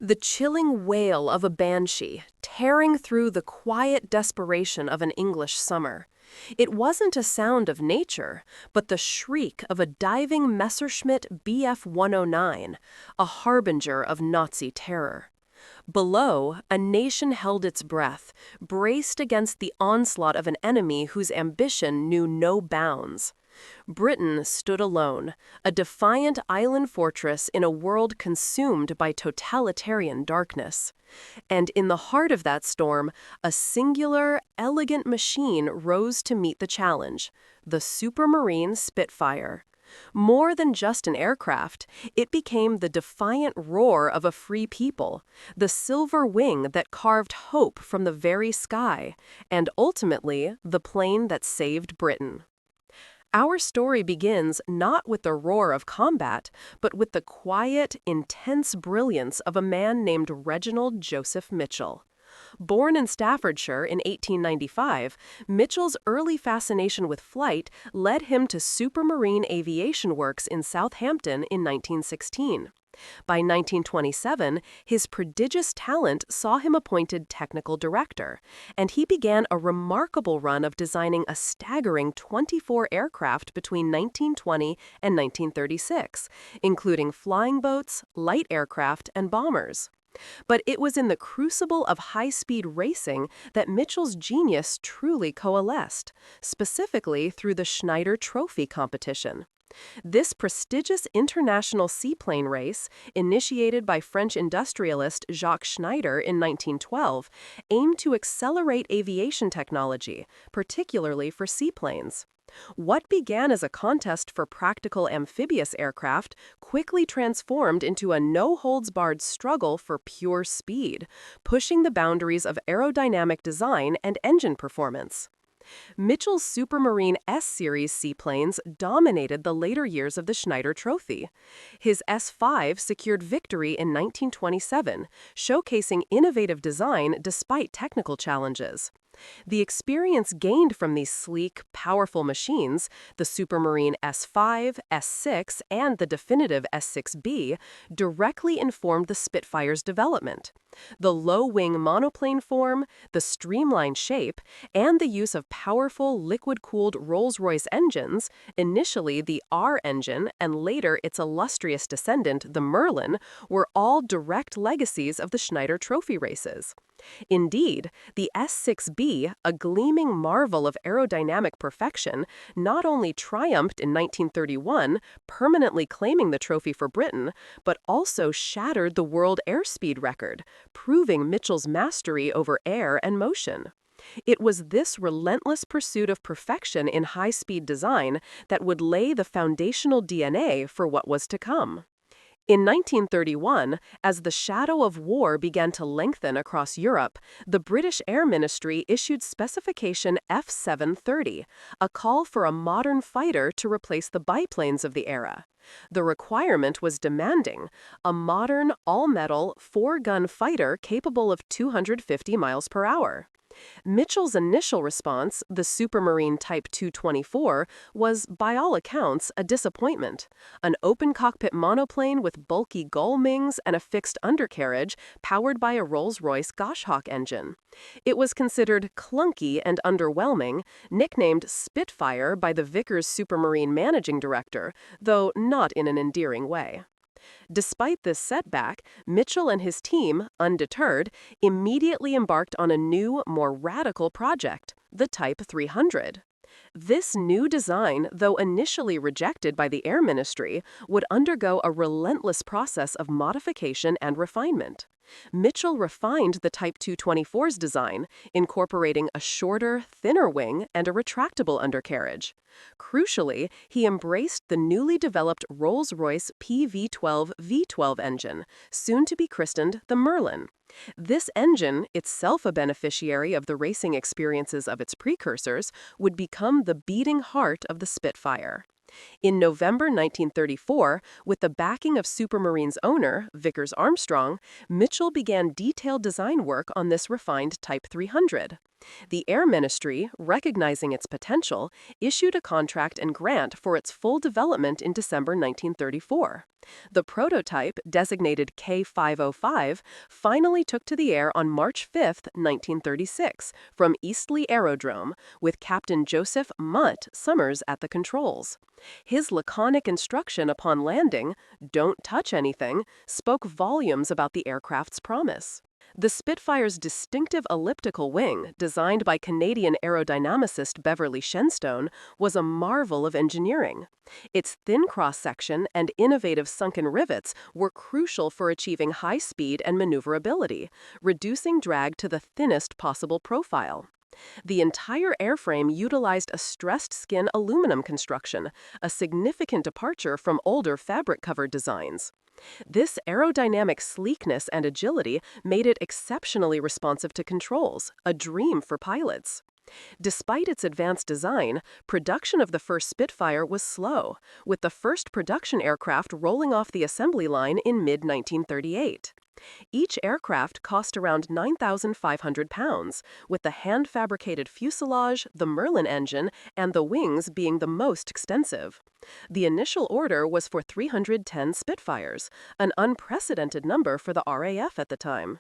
The chilling wail of a banshee, tearing through the quiet desperation of an English summer. It wasn't a sound of nature, but the shriek of a diving Messerschmitt Bf 109, a harbinger of Nazi terror. Below, a nation held its breath, braced against the onslaught of an enemy whose ambition knew no bounds. Britain stood alone, a defiant island fortress in a world consumed by totalitarian darkness. And in the heart of that storm, a singular, elegant machine rose to meet the challenge, the Supermarine Spitfire. More than just an aircraft, it became the defiant roar of a free people, the silver wing that carved hope from the very sky, and ultimately, the plane that saved Britain. Our story begins not with the roar of combat, but with the quiet, intense brilliance of a man named Reginald Joseph Mitchell. Born in Staffordshire in 1895, Mitchell's early fascination with flight led him to Supermarine Aviation Works in Southampton in 1916. By 1927, his prodigious talent saw him appointed technical director, and he began a remarkable run of designing a staggering 24 aircraft between 1920 and 1936, including flying boats, light aircraft, and bombers. But it was in the crucible of high-speed racing that Mitchell's genius truly coalesced, specifically through the Schneider Trophy competition. This prestigious international seaplane race, initiated by French industrialist Jacques Schneider in 1912, aimed to accelerate aviation technology, particularly for seaplanes. What began as a contest for practical amphibious aircraft quickly transformed into a no-holds-barred struggle for pure speed, pushing the boundaries of aerodynamic design and engine performance. Mitchell's Supermarine S-Series seaplanes dominated the later years of the Schneider Trophy. His S-5 secured victory in 1927, showcasing innovative design despite technical challenges. The experience gained from these sleek, powerful machines, the Supermarine S5, S6, and the definitive S6B, directly informed the Spitfire's development. The low-wing monoplane form, the streamlined shape, and the use of powerful liquid-cooled Rolls-Royce engines, initially the R engine and later its illustrious descendant, the Merlin, were all direct legacies of the Schneider Trophy races. Indeed, the S6B, a gleaming marvel of aerodynamic perfection, not only triumphed in 1931, permanently claiming the trophy for Britain, but also shattered the world airspeed record, proving Mitchell's mastery over air and motion. It was this relentless pursuit of perfection in high-speed design that would lay the foundational DNA for what was to come. In 1931, as the shadow of war began to lengthen across Europe, the British Air Ministry issued Specification F730, a call for a modern fighter to replace the biplanes of the era. The requirement was demanding: a modern, all-metal, four-gun fighter capable of 250 miles per hour. Mitchell's initial response, the Supermarine Type 224, was, by all accounts, a disappointment. An open-cockpit monoplane with bulky gull wings and a fixed undercarriage powered by a Rolls-Royce Goshawk engine. It was considered clunky and underwhelming, nicknamed Spitfire by the Vickers Supermarine managing director, though not in an endearing way. Despite this setback, Mitchell and his team, undeterred, immediately embarked on a new, more radical project, the Type 300. This new design, though initially rejected by the Air Ministry, would undergo a relentless process of modification and refinement. Mitchell refined the Type 224's design, incorporating a shorter, thinner wing and a retractable undercarriage. Crucially, he embraced the newly developed Rolls-Royce PV12 V12 engine, soon to be christened the Merlin. This engine, itself a beneficiary of the racing experiences of its precursors, would become the beating heart of the Spitfire. In November 1934, with the backing of Supermarine's owner, Vickers Armstrong, Mitchell began detailed design work on this refined Type 300. The Air Ministry, recognizing its potential, issued a contract and grant for its full development in December 1934. The prototype, designated K-505, finally took to the air on March 5, 1936, from Eastleigh Aerodrome, with Captain Joseph "Mutt" Summers at the controls. His laconic instruction upon landing, "Don't touch anything," spoke volumes about the aircraft's promise. The Spitfire's distinctive elliptical wing, designed by Canadian aerodynamicist Beverly Shenstone, was a marvel of engineering. Its thin cross-section and innovative sunken rivets were crucial for achieving high speed and maneuverability, reducing drag to the thinnest possible profile. The entire airframe utilized a stressed skin aluminum construction, a significant departure from older fabric-covered designs. This aerodynamic sleekness and agility made it exceptionally responsive to controls, a dream for pilots. Despite its advanced design, production of the first Spitfire was slow, with the first production aircraft rolling off the assembly line in mid-1938. Each aircraft cost around £9,500, with the hand-fabricated fuselage, the Merlin engine, and the wings being the most extensive. The initial order was for 310 Spitfires, an unprecedented number for the RAF at the time.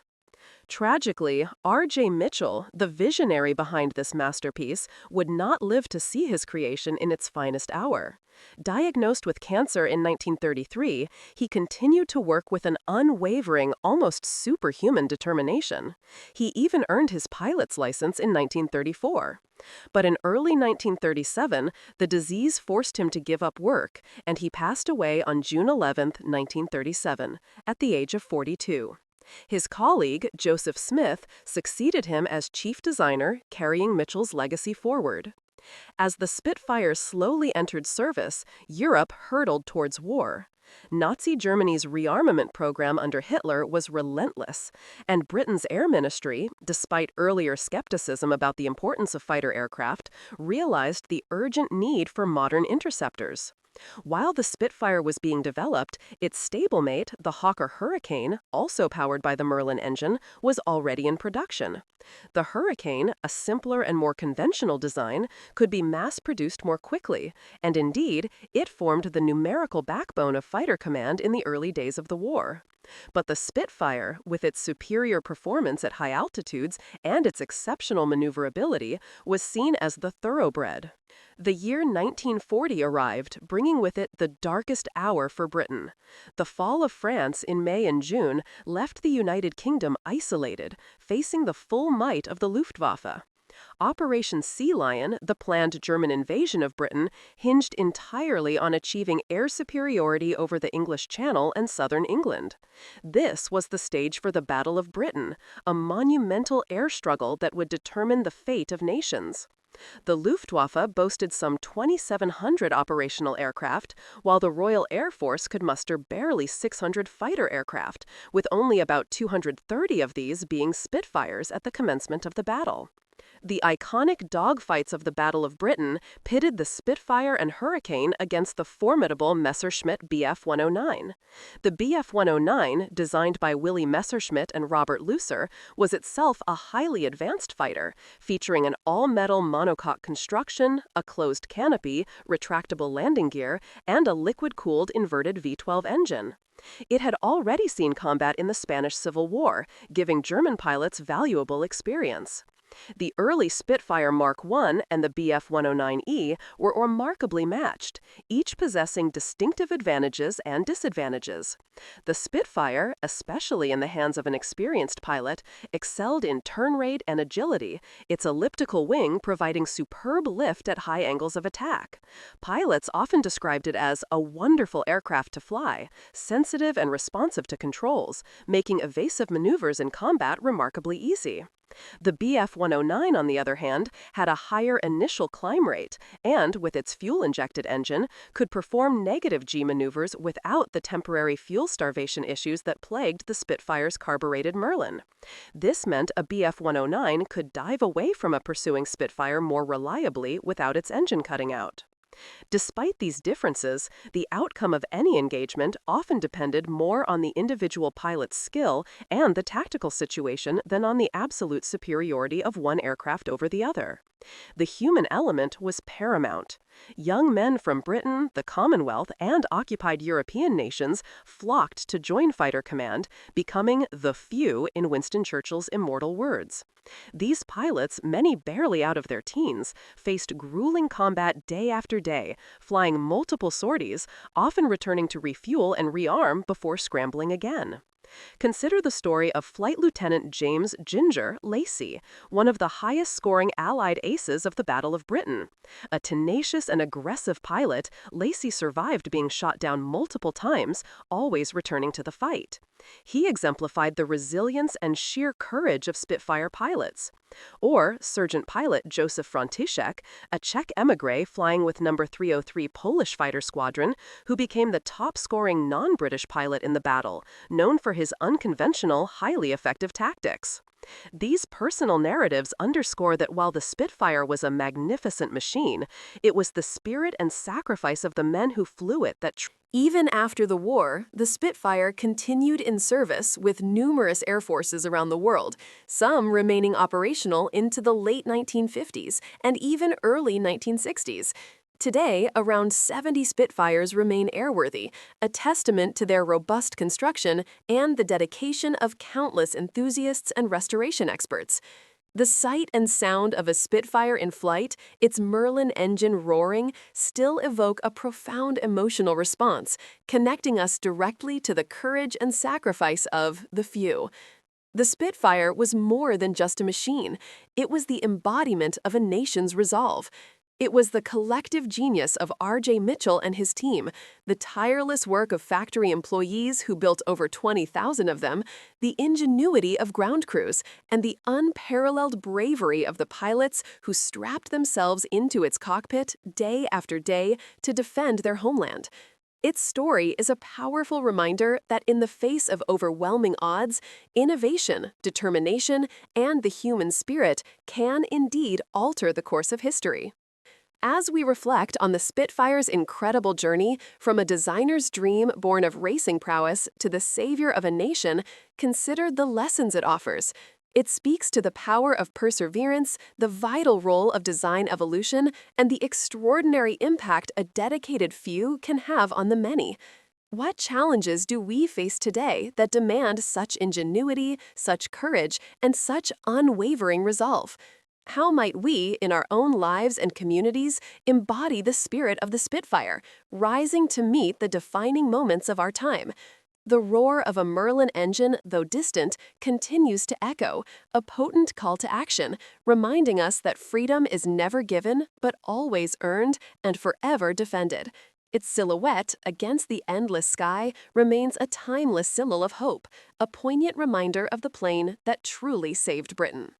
Tragically, R.J. Mitchell, the visionary behind this masterpiece, would not live to see his creation in its finest hour. Diagnosed with cancer in 1933, he continued to work with an unwavering, almost superhuman determination. He even earned his pilot's license in 1934. But in early 1937, the disease forced him to give up work, and he passed away on June 11, 1937, at the age of 42. His colleague, Joseph Smith, succeeded him as chief designer, carrying Mitchell's legacy forward. As the Spitfire slowly entered service, Europe hurtled towards war. Nazi Germany's rearmament program under Hitler was relentless, and Britain's Air Ministry, despite earlier skepticism about the importance of fighter aircraft, realized the urgent need for modern interceptors. While the Spitfire was being developed, its stablemate, the Hawker Hurricane, also powered by the Merlin engine, was already in production. The Hurricane, a simpler and more conventional design, could be mass-produced more quickly, and indeed, it formed the numerical backbone of fighter command in the early days of the war. But the Spitfire, with its superior performance at high altitudes and its exceptional maneuverability, was seen as the thoroughbred. The year 1940 arrived, bringing with it the darkest hour for Britain. The fall of France in May and June left the United Kingdom isolated, facing the full might of the Luftwaffe. Operation Sea Lion, the planned German invasion of Britain, hinged entirely on achieving air superiority over the English Channel and southern England. This was the stage for the Battle of Britain, a monumental air struggle that would determine the fate of nations. The Luftwaffe boasted some 2,700 operational aircraft, while the Royal Air Force could muster barely 600 fighter aircraft, with only about 230 of these being Spitfires at the commencement of the battle. The iconic dogfights of the Battle of Britain pitted the Spitfire and Hurricane against the formidable Messerschmitt Bf-109. The Bf-109, designed by Willy Messerschmitt and Robert Lucer, was itself a highly advanced fighter, featuring an all-metal monocoque construction, a closed canopy, retractable landing gear, and a liquid-cooled inverted V-12 engine. It had already seen combat in the Spanish Civil War, giving German pilots valuable experience. The early Spitfire Mark I and the Bf-109E were remarkably matched, each possessing distinctive advantages and disadvantages. The Spitfire, especially in the hands of an experienced pilot, excelled in turn rate and agility, its elliptical wing providing superb lift at high angles of attack. Pilots often described it as a wonderful aircraft to fly, sensitive and responsive to controls, making evasive maneuvers in combat remarkably easy. The Bf-109, on the other hand, had a higher initial climb rate and, with its fuel-injected engine, could perform negative G maneuvers without the temporary fuel starvation issues that plagued the Spitfire's carbureted Merlin. This meant a Bf-109 could dive away from a pursuing Spitfire more reliably without its engine cutting out. Despite these differences, the outcome of any engagement often depended more on the individual pilot's skill and the tactical situation than on the absolute superiority of one aircraft over the other. The human element was paramount. Young men from Britain, the Commonwealth, and occupied European nations flocked to join Fighter Command, becoming the few in Winston Churchill's immortal words. These pilots, many barely out of their teens, faced grueling combat day after day, flying multiple sorties, often returning to refuel and rearm before scrambling again. Consider the story of Flight Lieutenant James Ginger Lacey, one of the highest-scoring Allied aces of the Battle of Britain. A tenacious and aggressive pilot, Lacey survived being shot down multiple times, always returning to the fight. He exemplified the resilience and sheer courage of Spitfire pilots. Or Sergeant Pilot Joseph František, a Czech émigré flying with No. 303 Polish Fighter Squadron, who became the top-scoring non-British pilot in the battle, known for his unconventional, highly effective tactics. These personal narratives underscore that while the Spitfire was a magnificent machine, it was the spirit and sacrifice of the men who flew it that even after the war, the Spitfire continued in service with numerous air forces around the world, some remaining operational into the late 1950s and even early 1960s. Today, around 70 Spitfires remain airworthy, a testament to their robust construction and the dedication of countless enthusiasts and restoration experts. The sight and sound of a Spitfire in flight, its Merlin engine roaring, still evoke a profound emotional response, connecting us directly to the courage and sacrifice of the few. The Spitfire was more than just a machine. It was the embodiment of a nation's resolve. It was the collective genius of R.J. Mitchell and his team, the tireless work of factory employees who built over 20,000 of them, the ingenuity of ground crews, and the unparalleled bravery of the pilots who strapped themselves into its cockpit day after day to defend their homeland. Its story is a powerful reminder that in the face of overwhelming odds, innovation, determination, and the human spirit can indeed alter the course of history. As we reflect on the Spitfire's incredible journey from a designer's dream born of racing prowess to the savior of a nation, consider the lessons it offers. It speaks to the power of perseverance, the vital role of design evolution, and the extraordinary impact a dedicated few can have on the many. What challenges do we face today that demand such ingenuity, such courage, and such unwavering resolve? How might we, in our own lives and communities, embody the spirit of the Spitfire, rising to meet the defining moments of our time? The roar of a Merlin engine, though distant, continues to echo, a potent call to action, reminding us that freedom is never given, but always earned and forever defended. Its silhouette against the endless sky remains a timeless symbol of hope, a poignant reminder of the plane that truly saved Britain.